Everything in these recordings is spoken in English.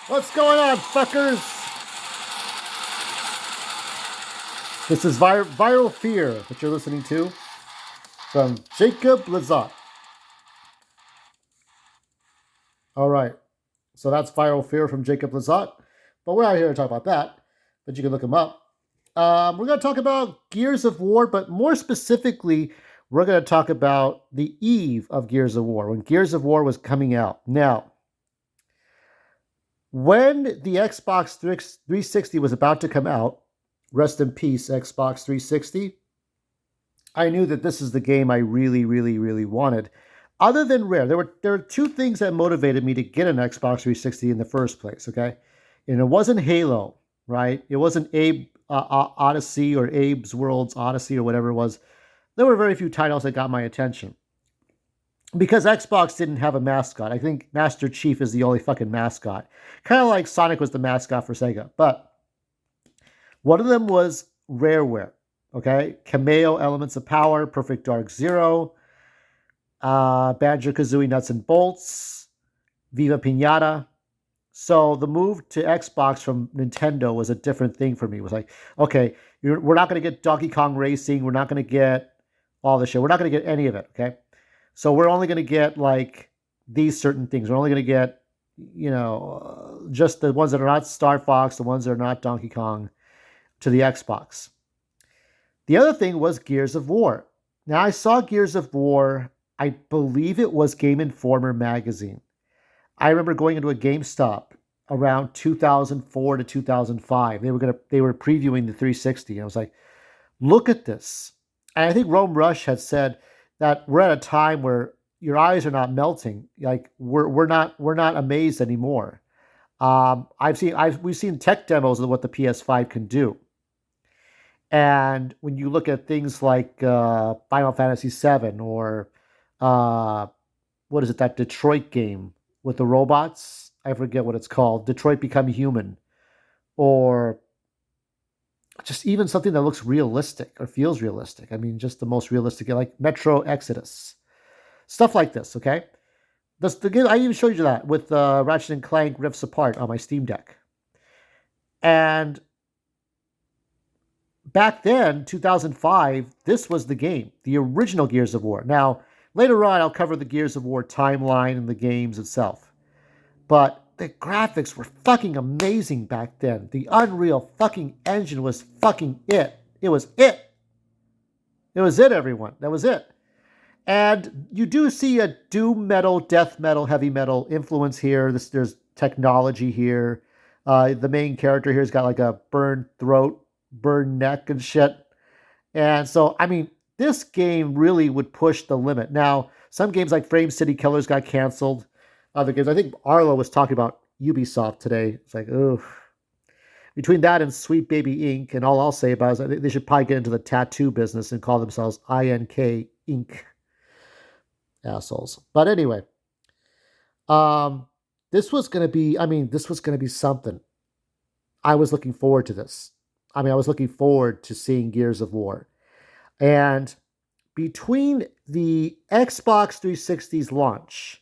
What's going on, fuckers? This is Viral Fear that you're listening to from Jacob Lazat. All right, so that's Viral Fear from Jacob Lazat. But we're not here to talk about that, but you can look him up. We're going to talk about Gears of War, but more specifically, we're going to talk about the eve of Gears of War, when Gears of War was coming out. Now, when the Xbox 360 was about to come out, rest in peace, Xbox 360, I knew that this is the game I really, really, really wanted. Other than Rare, there were two things that motivated me to get an Xbox 360 in the first place, okay? And it wasn't Halo, right? It wasn't Abe Odyssey or Abe's World's Odyssey or whatever it was. There were very few titles that got my attention. Because Xbox didn't have a mascot. I think Master Chief is the only fucking mascot. Kind of like Sonic was the mascot for Sega. But one of them was Rareware. Okay? Cameo Elements of Power, Perfect Dark Zero, Banjo-Kazooie Nuts and Bolts, Viva Pinata. So the move to Xbox from Nintendo was a different thing for me. It was like, okay, we're not going to get Donkey Kong Racing. We're not going to get all this shit. We're not going to get any of it, okay? So we're only going to get like these certain things. We're only going to get, just the ones that are not Star Fox, the ones that are not Donkey Kong to the Xbox. The other thing was Gears of War. Now I saw Gears of War, I believe it was Game Informer magazine. I remember going into a GameStop around 2004 to 2005. They were previewing the 360. And I was like, look at this. And I think Rome Rush had said that we're at a time where your eyes are not melting. Like we're not amazed anymore. We've seen tech demos of what the PS5 can do. And when you look at things like Final Fantasy VII or what is it, that Detroit game with the robots? I forget what it's called. Detroit Become Human. Or just even something that looks realistic or feels realistic. I mean, just the most realistic, like Metro Exodus. Stuff like this, okay? The game, I even showed you that with Ratchet and Clank Rifts Apart on my Steam Deck. And back then, 2005, this was the game, the original Gears of War. Now, later on, I'll cover the Gears of War timeline and the games itself. But the graphics were fucking amazing back then. The Unreal fucking Engine was fucking it. It was it. It was it, everyone. That was it. And you do see a doom metal, death metal, heavy metal influence here. There's technology here. The main character here's got like a burned throat, burned neck and shit. And so, I mean, this game really would push the limit. Now, some games like Frame City Killers got canceled. Other games, I think Arlo was talking about Ubisoft today. It's like, oh, between that and Sweet Baby Inc. And all I'll say about it is they should probably get into the tattoo business and call themselves INK Inc. Assholes. But anyway, this was going to be something. I was looking forward to this. I was looking forward to seeing Gears of War. And between the Xbox 360's launch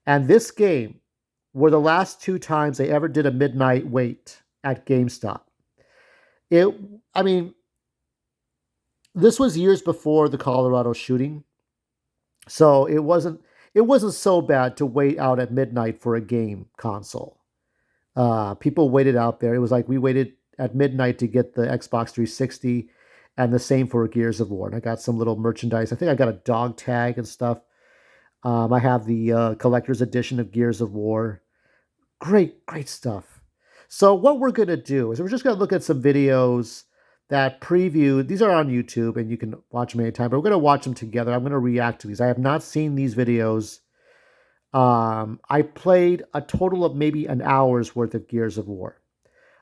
and this game were the last two times they ever did a midnight wait at GameStop. This was years before the Colorado shooting. So it wasn't so bad to wait out at midnight for a game console. People waited out there. It was like we waited at midnight to get the Xbox 360, and the same for Gears of War. And I got some little merchandise. I think I got a dog tag and stuff. I have the collector's edition of Gears of War. Great stuff. So what we're going to do is we're just going to look at some videos that preview. These are on YouTube, and you can watch them anytime, but we're going to watch them together. I'm going to react to these. I have not seen these videos. I played a total of maybe an hour's worth of Gears of War.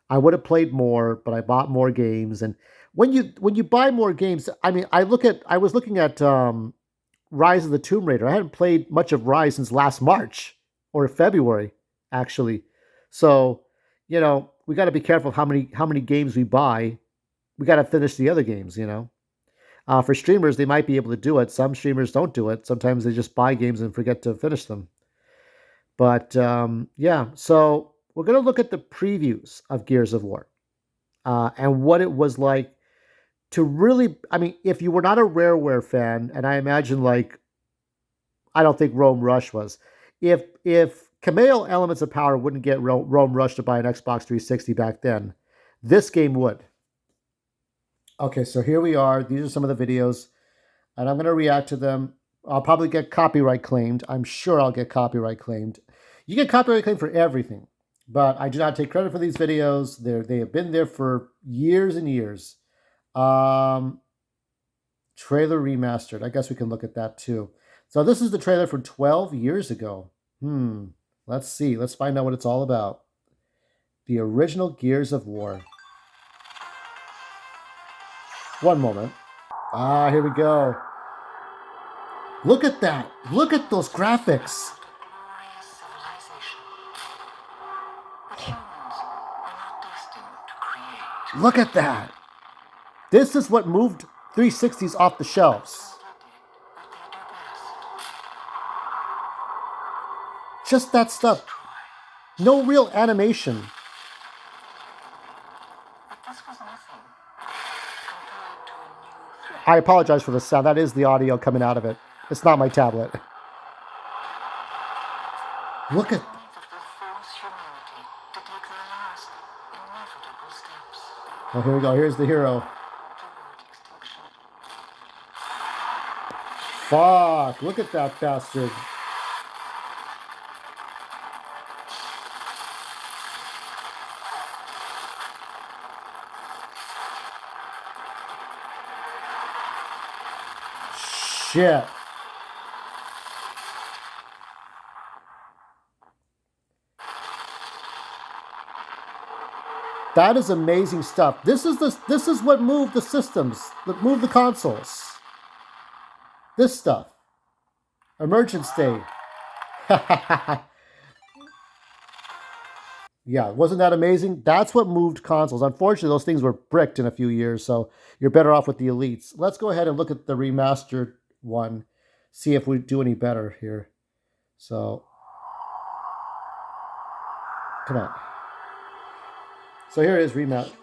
I would have played more, but I bought more games. And when you buy more games, I was looking at Rise of the Tomb Raider. I hadn't played much of Rise since last March or February, actually. So, we got to be careful of how many games we buy. We got to finish the other games, For streamers, they might be able to do it. Some streamers don't do it. Sometimes they just buy games and forget to finish them. But yeah, so we're going to look at the previews of Gears of War and what it was like to really. I mean, if you were not a Rareware fan, and I imagine like I don't think Rome Rush was, if Kameo Elements of Power wouldn't get Rome Rush to buy an Xbox 360 back then, this game would. Okay, so here we are. These are some of the videos, and I'm going to react to them. I'll probably get copyright claimed. I'm sure I'll get copyright claimed. You get copyright claimed for everything, but I do not take credit for these videos. They have been there for years and years. Trailer remastered. I guess we can look at that too. So this is the trailer from 12 years ago. Let's see. Let's find out what it's all about. The original Gears of War. One moment. Here we go. Look at that. Look at those graphics. Look at that. This is what moved 360s off the shelves. Just that stuff. No real animation. I apologize for the sound. That is the audio coming out of it. It's not my tablet. Look at... Oh, here we go. Here's the hero. Fuck. Look at that bastard. Shit. That is amazing stuff. This is what moved the systems, that moved the consoles. This stuff. Emergence Day. Yeah, wasn't that amazing? That's what moved consoles. Unfortunately, those things were bricked in a few years, so you're better off with the Elites. Let's go ahead and look at the remastered one, see if we do any better here. So, come on. So here it is, remastered.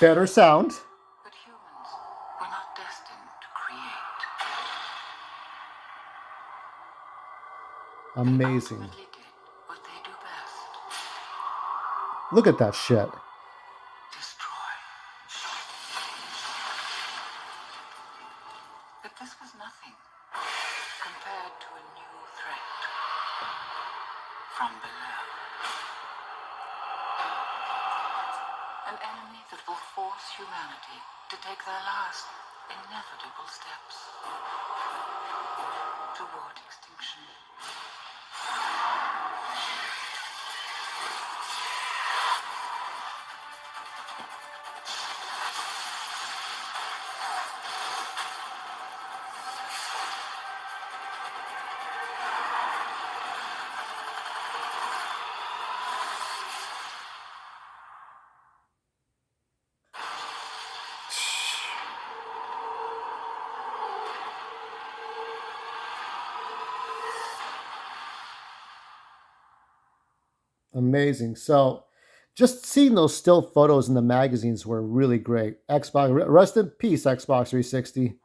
Better sound. But humans were not destined to create. Amazing. They what they do best. Look at that shit. Destroy. But this was nothing compared to a new threat from below. An enemy that will force humanity to take their last inevitable steps toward extinction. Amazing. So just seeing those still photos in the magazines were really great. Xbox, rest in peace, Xbox 360.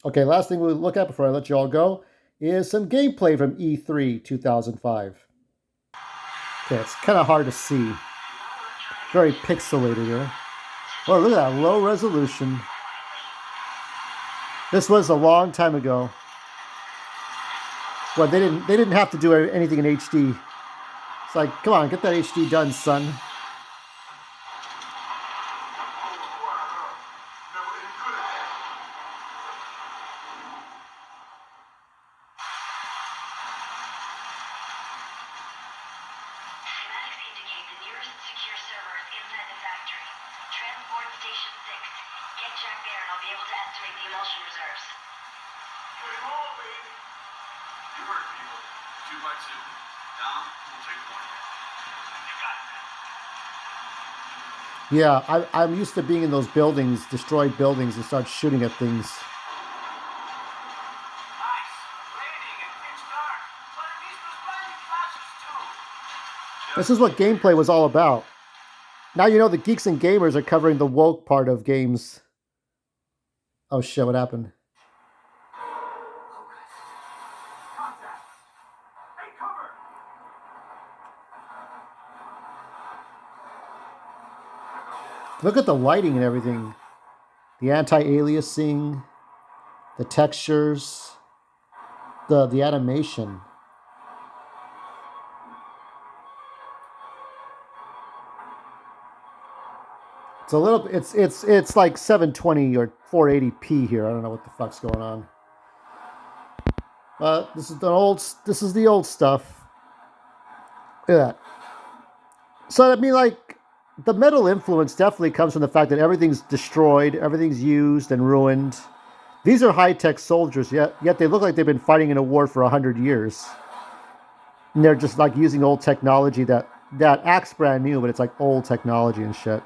Okay, last thing we'll look at before I let you all go is some gameplay from E3 2005. Okay, it's kind of hard to see. Very pixelated here. Oh, look at that, low resolution. This was a long time ago. Well, they didn't have to do anything in HD. It's like, come on, get that HD done, son. Yeah, I'm used to being in those buildings, destroyed buildings, and start shooting at things. This is what gameplay was all about. Now you know the geeks and gamers are covering the woke part of games. Oh shit, what happened? Look at the lighting and everything. The anti-aliasing, the textures, the animation. It's a little. It's like 720 or 480p here. I don't know what the fuck's going on. This is the old. This is the old stuff. Look at that. So I mean, like, the metal influence definitely comes from the fact that everything's destroyed, everything's used and ruined. These are high-tech soldiers, yet they look like they've been fighting in a war for 100 years. And they're just like using old technology that acts brand new, but it's like old technology and shit.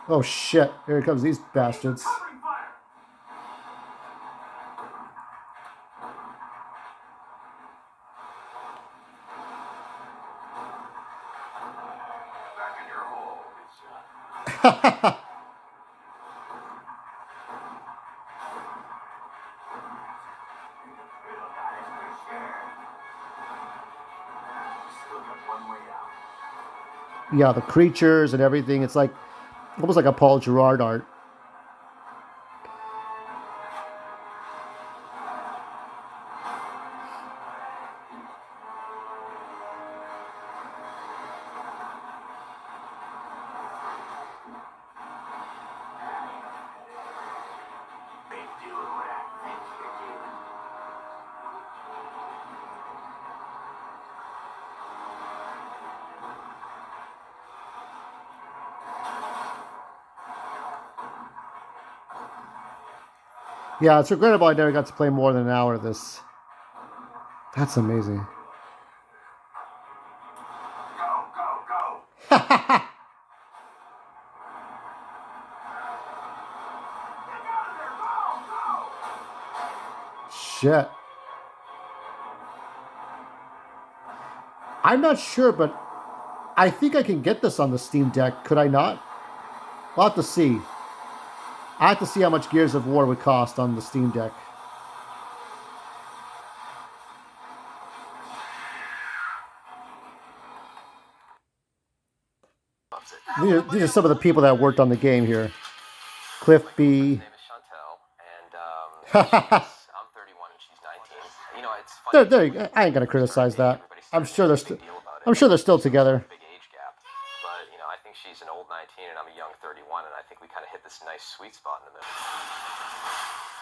Oh shit, here comes these bastards. Yeah, the creatures and everything. It's like almost like a Paul Gerard art. Yeah, it's regrettable I never got to play more than an hour of this. That's amazing. Shit. I'm not sure, but I think I can get this on the Steam Deck. Could I not? We'll have to see. I have to see how much Gears of War would cost on the Steam Deck. These are some of the people that worked on the game here. Cliff B. I'm 31 and she's 19. You know, it's funny. I ain't gonna criticize that. I'm sure they're still together. Big age gap, but you know, I think she's an old 19 and I'm a young 31, and I think we kind of hit this nice sweet spot in the middle.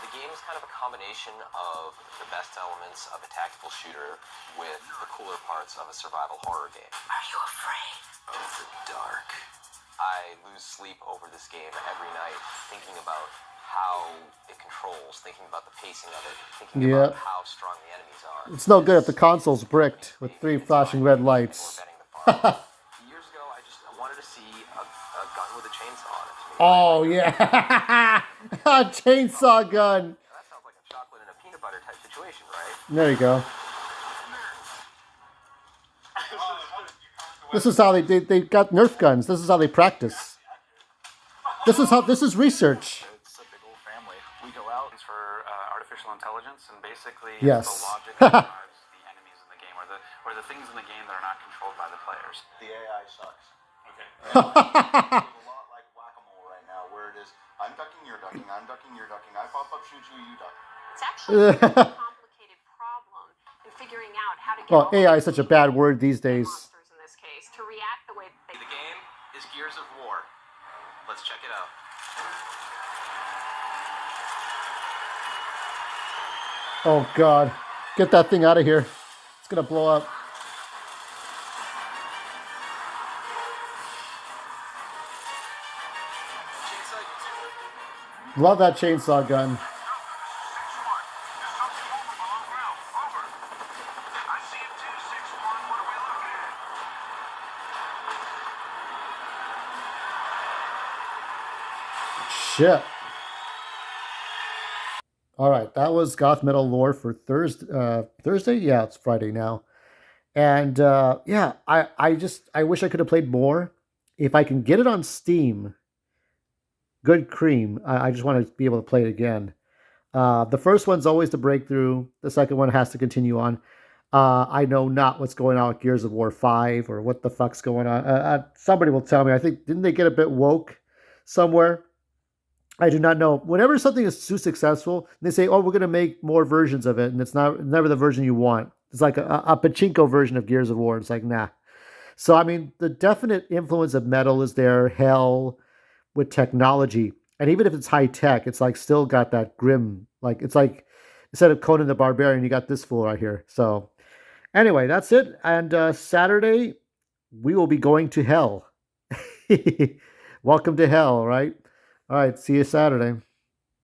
The game is kind of a combination of the best elements of a tactical shooter with the cooler parts of a survival horror game. Are you afraid of the dark? I lose sleep over this game every night, thinking about how it controls, thinking about the pacing of it, thinking about how strong the enemies are. It's no good if the console's bricked with 3 flashing red lights. Years ago, I wanted to see a gun with a chainsaw on it. Oh, yeah. A chainsaw gun. That sounds like a chocolate and a peanut butter type situation, right? There you go. This is how they got Nerf guns. This is how they practice. This is research. It's a big old family. We go out for artificial intelligence, and basically yes. The logic that drives the enemies in the game, or the things in the game that are not controlled by the players. The AI sucks. Okay. It's a lot like whack-a-mole right now, where it is, I'm ducking, you're ducking, I'm ducking, you're ducking, I pop up, shoot you, you duck. It's actually a complicated problem in figuring out how to get well, AI is such a bad word these days. Monsters in this case to react the way that they. The game is Gears of War. Let's check it out. Oh God, get that thing out of here. It's gonna blow up. Love that chainsaw gun. Shit. All right, that was Goth Metal Lore for Thursday. Thursday? Yeah, it's Friday now. And yeah, I wish I could have played more. If I can get it on Steam, good cream. I just want to be able to play it again. The first one's always the breakthrough. The second one has to continue on. I know not what's going on with Gears of War 5 or what the fuck's going on. Somebody will tell me. I think, didn't they get a bit woke somewhere? I do not know. Whenever something is too successful, they say, "Oh, we're going to make more versions of it," and it's never the version you want. It's like a pachinko version of Gears of War. It's like, nah. So I mean, the definite influence of metal is there. Hell with technology, and even if it's high tech, it's like still got that grim. Like it's like instead of Conan the Barbarian, you got this fool right here. So anyway, that's it. And Saturday, we will be going to hell. Welcome to hell, right? All right. See you Saturday.